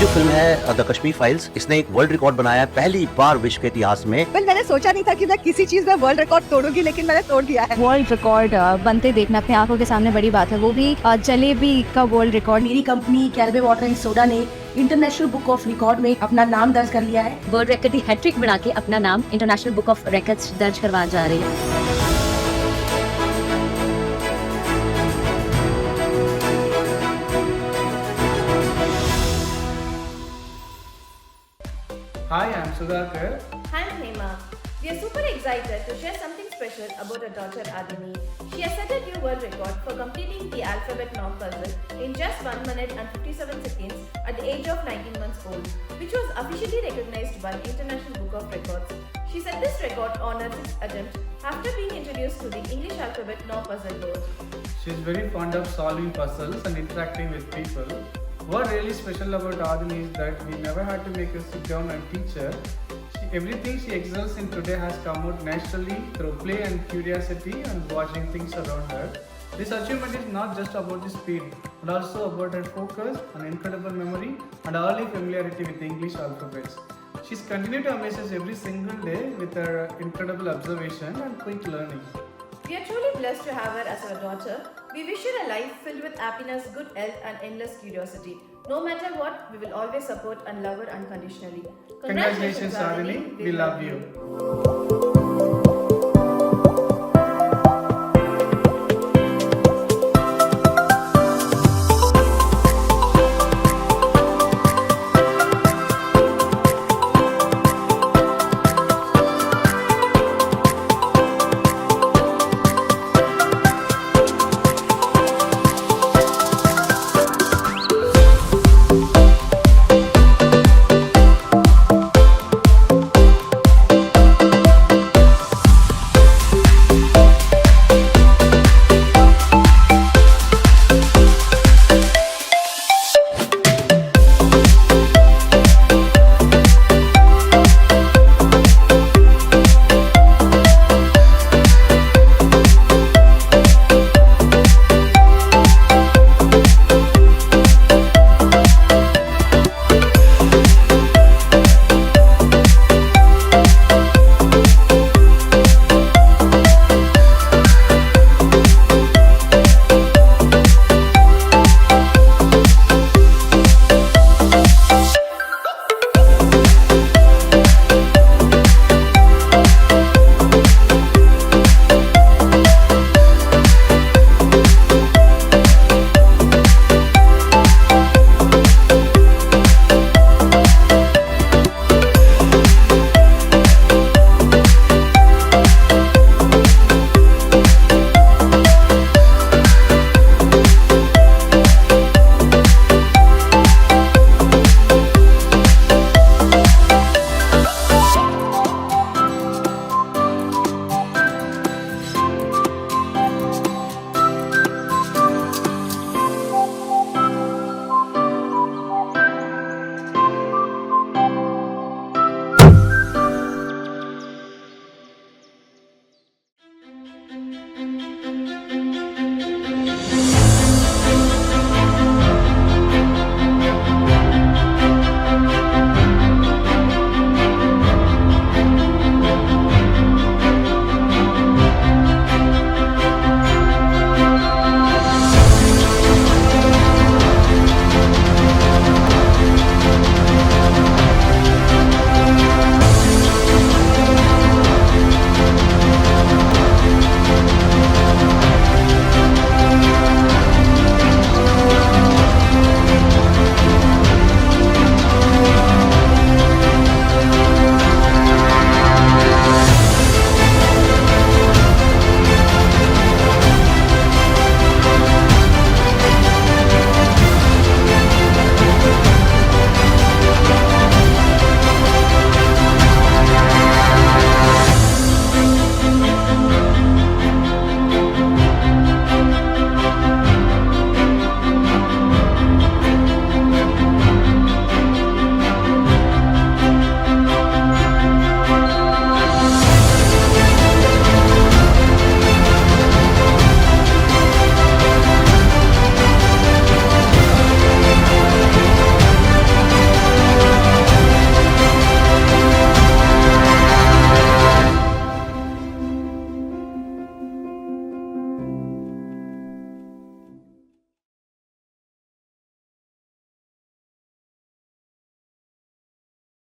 जो फिल्म है the Kashmir files, इसने एक वर्ल्ड रिकॉर्ड बनाया है पहली बार विश्व के इतिहास में। मैंने सोचा नहीं था कि मैं किसी चीज में वर्ल्ड रिकॉर्ड तोड़ूंगी, लेकिन मैंने तोड़ दिया है। वर्ल्ड रिकॉर्ड बनते देखना अपने आंखों के सामने बड़ी बात है, वो भी जलेबी का वर्ल्ड रिकॉर्ड। मेरी कंपनी कैरबे वाटर एंड सोडा ने इंटरनेशनल बुक ऑफ रिकॉर्ड में अपना नाम दर्ज कर लिया है। वर्ल्ड रिकॉर्ड की हैट्रिक बना के अपना नाम इंटरनेशनल बुक ऑफ रिकॉर्ड्स दर्ज करवा जा रही है। Hi, I'm Sudhakar. I'm Hema. We are super excited to share something special about our daughter Aadhini. She has set a new world record for completing the alphabet norm puzzle in just 1 minute and 57 seconds at the age of 19 months old, which was officially recognized by International Book of Records. She set this record on her 6th attempt after being introduced to the English alphabet norm puzzle board. She's very fond of solving puzzles and interacting with people. What really special about Aadhini is that we never had to make her sit down and teach her. Everything she excels in today has come out naturally through play and curiosity and watching things around her. This achievement is not just about the speed, but also about her focus and incredible memory and early familiarity with the English alphabets. She's continued to amaze us every single day with her incredible observation and quick learning. We are truly blessed to have her as our daughter. We wish her a life filled with happiness, good health, and endless curiosity. No matter what, we will always support and love her unconditionally. Congratulations, Aadhini. We love you.